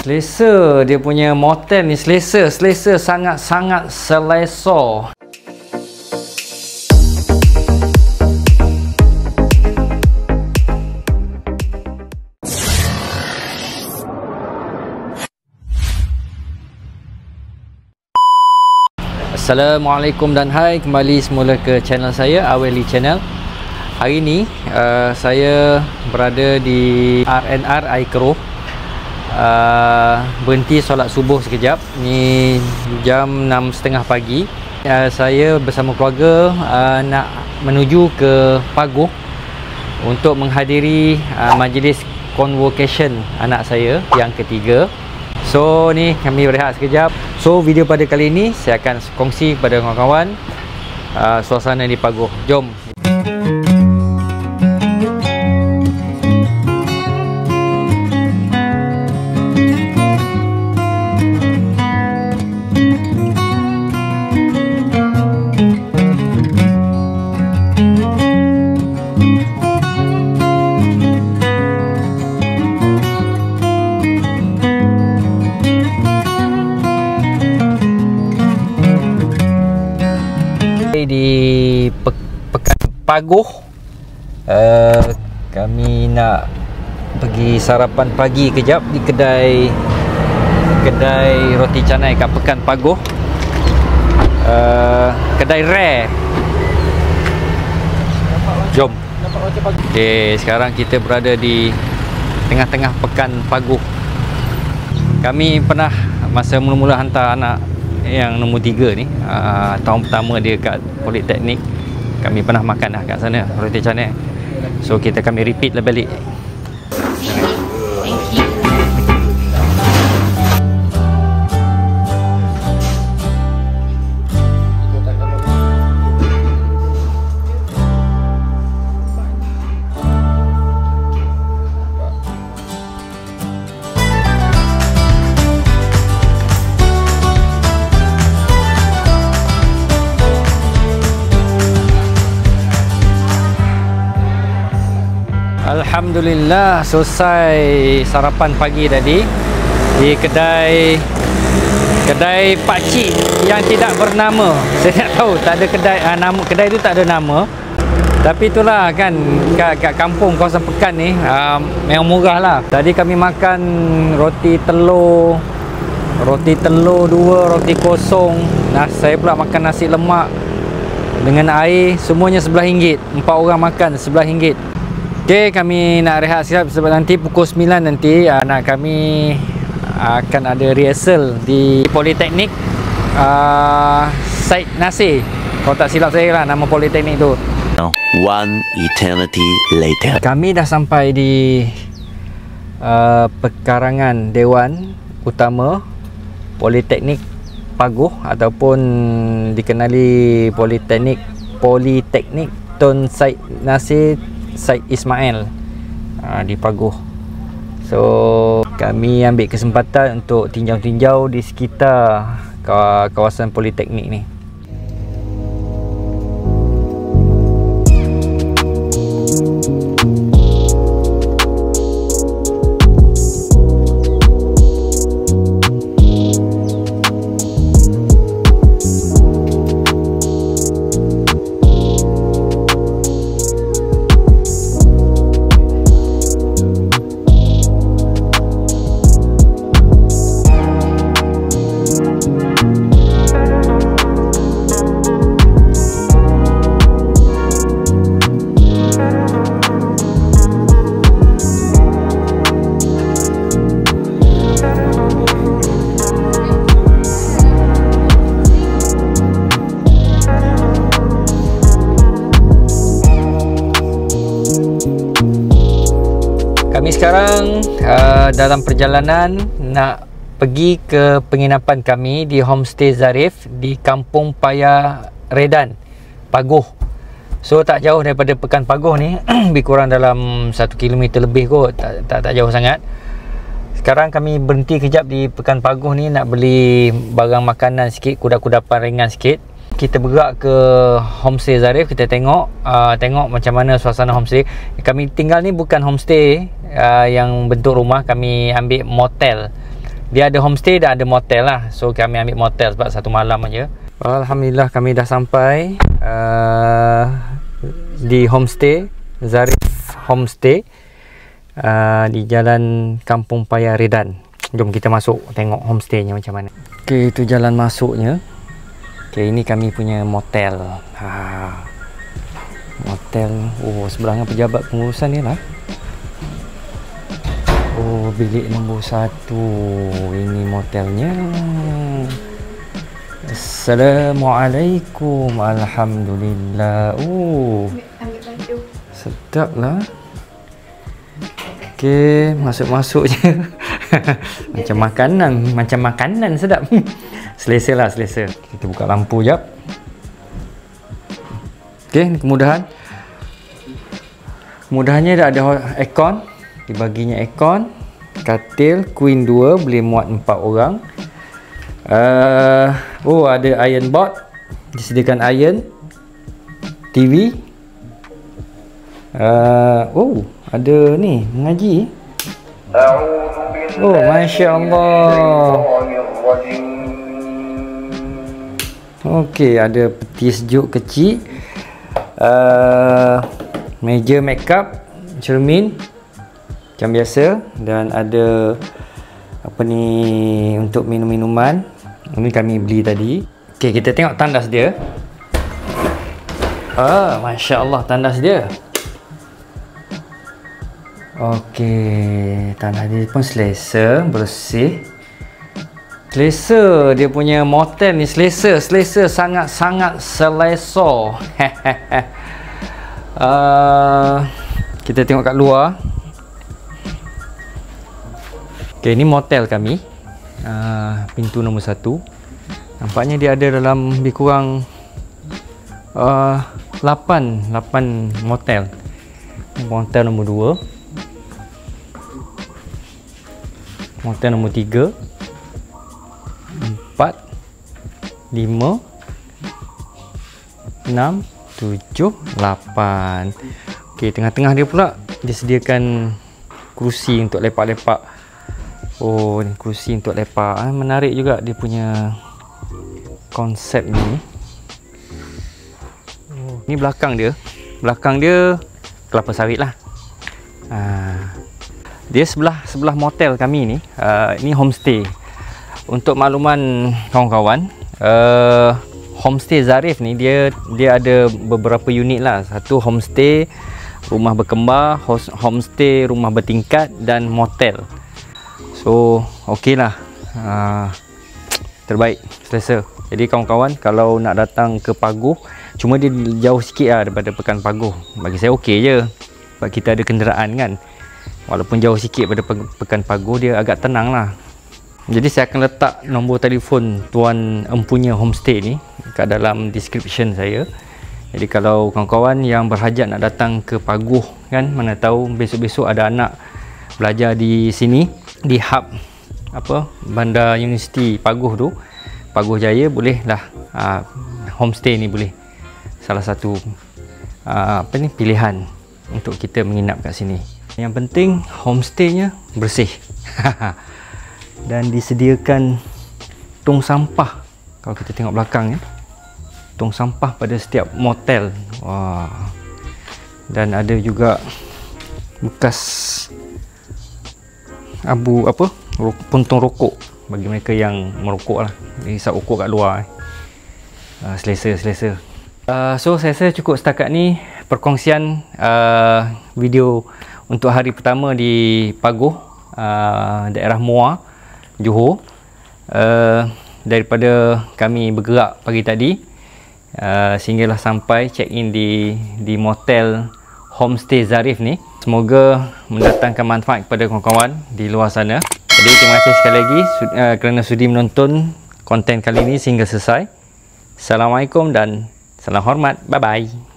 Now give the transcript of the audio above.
Selesa dia punya motel ni, selesa sangat-sangat selesa. Assalamualaikum dan hai, kembali semula ke channel saya, Aweli Channel. Hari ni saya berada di RNR Air Keruh. Berhenti solat subuh sekejap. Ni jam 6.30 pagi. Saya bersama keluarga nak menuju ke Paguh untuk menghadiri majlis convocation anak saya yang ketiga. So ni kami berehat sekejap. So video pada kali ini saya akan kongsi kepada kawan-kawan suasana di Paguh. Jom. Di Pekan Paguh, kami nak pergi sarapan pagi kejap di kedai roti canai kat Pekan Paguh. Kedai rare. Jom. Okay, sekarang kita berada di tengah-tengah Pekan Paguh. Kami pernah masa mula-mula hantar anak yang nombor 3 ni, tahun pertama dia kat Politeknik, kami pernah makan dah kat sana roti canai. So kami repeat lah balik. Alhamdulillah selesai sarapan pagi tadi di kedai pakcik yang tidak bernama. Saya tak tahu, tak ada kedai, nama kedai tu tak ada nama. Tapi itulah kan, kat kampung kawasan Pekan ni memang murah lah. Tadi kami makan roti telur 2, roti kosong. Saya pula makan nasi lemak dengan air, semuanya RM11. 4 orang makan RM11. Okay, kami nak rehat sekejap sebab nanti pukul 9 nanti anak kami akan ada rehearsal di Politeknik Syed Nasir. Kalau tak silap saya lah nama Politeknik tu. One eternity later. Kami dah sampai di pekarangan Dewan Utama Politeknik Paguh, ataupun dikenali Politeknik Tun Syed Nasir Syed Ismail di Paguh. So kami ambil kesempatan untuk tinjau-tinjau di sekitar kawasan Politeknik ni. Kami sekarang dalam perjalanan nak pergi ke penginapan kami di Homestay Zarif di Kampung Paya Redan, Paguh. So tak jauh daripada Pekan Paguh ni, lebih kurang dalam 1 km lebih kot, tak jauh sangat. Sekarang kami berhenti kejap di Pekan Paguh ni nak beli barang makanan sikit, kudapan ringan sikit. kita bergerak ke Homestay Zarif, kita tengok macam mana suasana homestay. Kami tinggal ni bukan homestay yang bentuk rumah, kami ambil motel. Dia ada homestay dan ada motel lah. So kami ambil motel sebab satu malam aja. Alhamdulillah kami dah sampai di homestay Zarif Homestay di Jalan Kampung Paya Redan. Jom kita masuk tengok homestaynya macam mana. Okey, itu jalan masuknya. Okey, ini kami punya motel. Motel. Oh, sebelahnya pejabat pengurusan ni lah. Oh, bilik nombor 1. Ini motelnya. Assalamualaikum. Alhamdulillah. Oh, sedap lah. Okey, masuk-masuk je. Macam makanan sedap. Selesa lah, selesa. Kita buka lampu jap. Okey, ni kemudahannya dah ada aircon. Dibaginya aircon, katil queen 2 boleh muat 4 orang. Oh, ada iron board, disediakan iron, TV. Oh, ada ni mengaji. Oh, masya-Allah. Okey, ada peti sejuk kecil. Meja makeup, cermin macam biasa, dan ada apa ni untuk minum-minuman. Ini kami beli tadi. Okey, kita tengok tandas dia. Masya-Allah, tandas dia. Okey, tandas dia pun selesa, bersih. Selesa dia punya motel ni, selesa sangat-sangat selesa. Kita tengok kat luar. Okey, ni motel kami. Pintu nombor 1. Nampaknya dia ada dalam lebih kurang 8 motel. Motel nombor 2. Motel nombor 3. 4, 5, 6, 7, 8. Okey, tengah-tengah dia pula disediakan kerusi untuk lepak-lepak. Oh, ni kerusi untuk lepak. Menarik juga dia punya konsep ni. Oh, ni belakang dia. Belakang dia kelapa sawit lah. Dia sebelah motel kami ni. Ni homestay. Untuk makluman kawan-kawan, homestay Zarif ni dia ada beberapa unit lah. Satu homestay rumah berkembar, homestay rumah bertingkat, dan motel. So okey lah, terbaik, selesa. Jadi kawan-kawan kalau nak datang ke Paguh, cuma dia jauh sikit lah daripada Pekan Paguh. Bagi saya okey je, sebab kita ada kenderaan kan. Walaupun jauh sikit daripada Pekan Paguh, dia agak tenang lah. Jadi saya akan letak nombor telefon Tuan Empunya homestay ni kat dalam description saya. Jadi kalau kawan-kawan yang berhajat nak datang ke Paguh kan, mana tahu besok-besok ada anak belajar di sini, di hub Bandar Universiti Paguh tu, Paguh Jaya, boleh lah homestay ni boleh salah satu pilihan untuk kita menginap kat sini. Yang penting homestaynya bersih. Dan disediakan tong sampah. Kalau kita tengok belakang ya, tong sampah pada setiap motel. Wah. Dan ada juga bekas puntung rokok bagi mereka yang merokok lah. Hisap rokok kat luar. Selesa. So saya rasa cukup setakat ni perkongsian video untuk hari pertama di Paguh, daerah Muar, Johor. Daripada kami bergerak pagi tadi sehinggalah sampai check in di motel homestay Zarif ni. Semoga mendatangkan manfaat kepada kawan-kawan di luar sana. Jadi terima kasih sekali lagi kerana sudi menonton konten kali ini sehingga selesai. Assalamualaikum dan salam hormat. Bye bye.